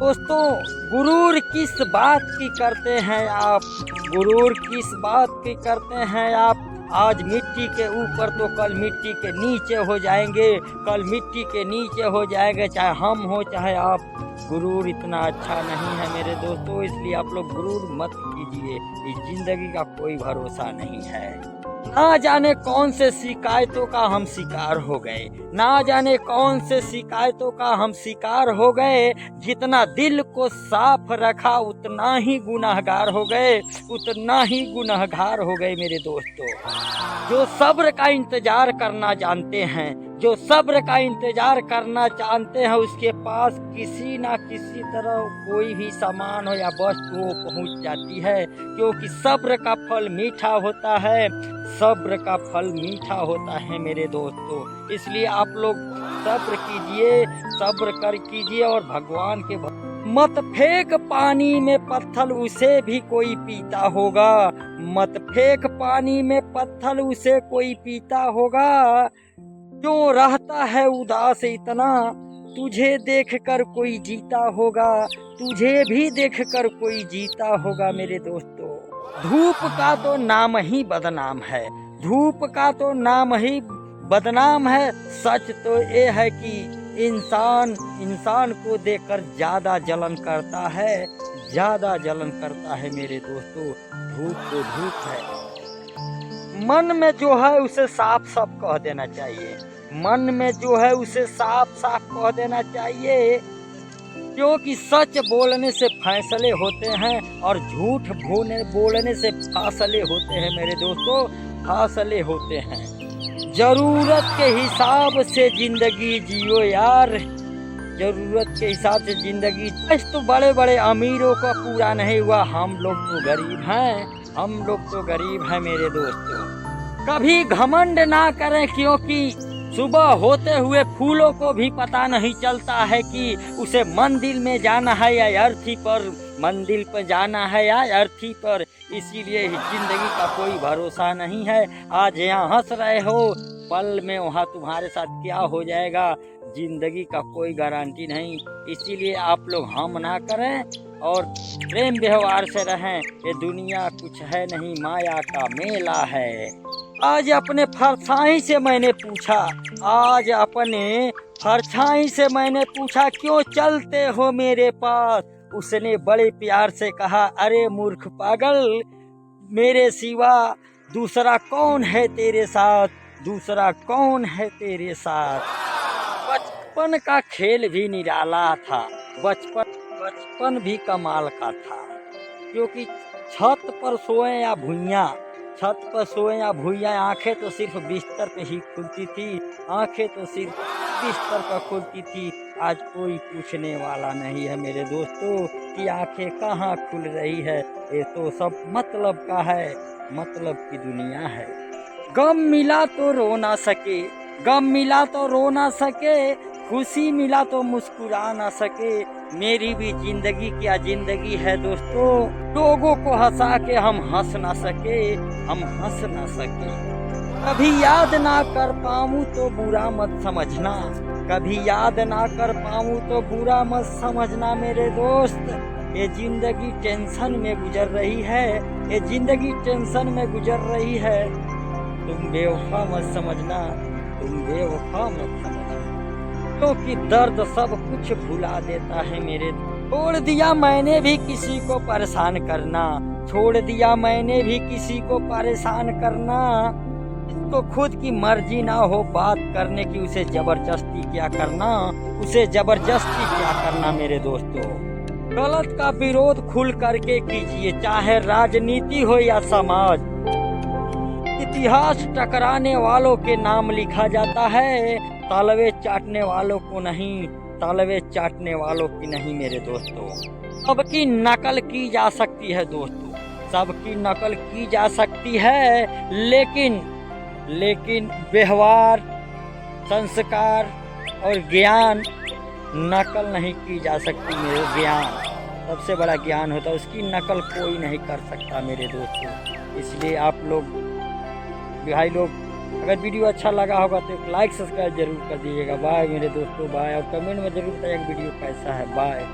दोस्तों, गुरूर किस बात की करते हैं आप? गुरूर किस बात की करते हैं आप? आज मिट्टी के ऊपर तो कल मिट्टी के नीचे हो जाएंगे, कल मिट्टी के नीचे हो जाएंगे, चाहे हम हो चाहे आप। गुरूर इतना अच्छा नहीं है मेरे दोस्तों, इसलिए आप लोग गुरूर मत कीजिए। इस जिंदगी का कोई भरोसा नहीं है। ना जाने कौन से शिकायतों का हम शिकार हो गए, ना जाने कौन से शिकायतों का हम शिकार हो गए। जितना दिल को साफ रखा उतना ही गुनहगार हो गए, उतना ही गुनहगार हो गए मेरे दोस्तों। जो सब्र का इंतजार करना जानते हैं, जो सब्र का इंतजार करना जानते हैं, उसके पास किसी ना किसी तरह कोई भी सामान हो या वस्तु हो पहुंच जाती है, क्योंकि सब्र का फल मीठा होता है। सब्र का फल मीठा होता है मेरे दोस्तों। इसलिए आप लोग सब्र कीजिए, सब्र कर कीजिए और भगवान के मत फेंक पानी में पत्थर, उसे भी कोई पीता होगा। मत फेंक पानी में पत्थर, उसे कोई पीता होगा। क्यों रहता है उदास इतना, तुझे देखकर कोई जीता होगा, तुझे भी देखकर कोई जीता होगा मेरे दोस्तों। धूप का तो नाम ही बदनाम है, धूप का तो नाम ही बदनाम है। सच तो ये है कि इंसान को देखकर ज्यादा जलन करता है, ज्यादा जलन करता है मेरे दोस्तों। धूप तो धूप है। मन में जो है उसे साफ साफ कह देना चाहिए, मन में जो है उसे साफ साफ कह देना चाहिए, क्योंकि सच बोलने से फैसले होते हैं और झूठ बोलने से फासले होते हैं मेरे दोस्तों, फासले होते हैं। जरूरत के हिसाब से जिंदगी जियो यार, जरूरत के हिसाब से जिंदगी। तो बड़े बड़े अमीरों का पूरा नहीं हुआ, हम लोग तो गरीब हैं, हम लोग तो गरीब हैं मेरे दोस्तों। कभी घमंड ना करें, क्योंकि सुबह होते हुए फूलों को भी पता नहीं चलता है कि उसे मंदिर में जाना है या अर्थी पर, मंदिर पर जाना है या अर्थी पर। इसीलिए जिंदगी का कोई भरोसा नहीं है। आज यहाँ हंस रहे हो, पल में वहाँ तुम्हारे साथ क्या हो जाएगा, जिंदगी का कोई गारंटी नहीं। इसीलिए आप लोग हम ना करें और प्रेम व्यवहार से रहें। ये दुनिया कुछ है नहीं, माया का मेला है। आज अपने परछाई से मैंने पूछा, आज अपने परछाई से मैंने पूछा, क्यों चलते हो मेरे पास? उसने बड़े प्यार से कहा, अरे मूर्ख पागल, मेरे सिवा दूसरा कौन है तेरे साथ, दूसरा कौन है तेरे साथ। बचपन का खेल भी निराला था, बचपन भी कमाल का था, क्योंकि छत पर सोए या भुइयां, छत पर सोए या भुइयां, आंखें तो सिर्फ बिस्तर पे ही खुलती थी, आंखें तो सिर्फ बिस्तर पर खुलती थी। आज कोई पूछने वाला नहीं है मेरे दोस्तों कि आंखें कहाँ खुल रही है। ये तो सब मतलब का है, मतलब की दुनिया है। गम मिला तो रो ना सके, गम मिला तो रो ना सके, खुशी मिला तो मुस्कुरा ना सके। मेरी भी जिंदगी क्या जिंदगी है दोस्तों, लोगों को हंसा के हम हंस ना सके, हम हंस ना सके। कभी याद ना कर पाऊं तो बुरा मत समझना, कभी याद ना कर पाऊं तो बुरा मत समझना मेरे दोस्त। ये जिंदगी टेंशन में गुजर रही है, ये जिंदगी टेंशन में गुजर रही है। तुम बेवफा मत समझना, तुम बेवफा मत समझना, क्योंकि दर्द सब कुछ भुला देता है मेरे। छोड़ दिया मैंने भी किसी को परेशान करना, छोड़ दिया मैंने भी किसी को परेशान करना। तो खुद की मर्जी ना हो बात करने की, उसे जबरदस्ती क्या करना, उसे जबरदस्ती क्या करना मेरे दोस्तों। गलत का विरोध खुल करके कीजिए, चाहे राजनीति हो या समाज। इतिहास टकराने वालों के नाम लिखा जाता है, तालवे चाटने वालों को नहीं, तालवे चाटने वालों की नहीं मेरे दोस्तों। सबकी नकल की जा सकती है दोस्तों, सबकी नकल की जा सकती है, लेकिन व्यवहार, संस्कार और ज्ञान नकल नहीं की जा सकती मेरे। ज्ञान सबसे बड़ा ज्ञान होता है, उसकी नकल कोई नहीं कर सकता मेरे दोस्तों। इसलिए आप लोग भाई लोग, अगर वीडियो अच्छा लगा होगा तो एक लाइक सब्सक्राइब जरूर कर दीजिएगा। बाय मेरे दोस्तों, बाय। और कमेंट में जरूर बताइएगा वीडियो कैसा है। बाय।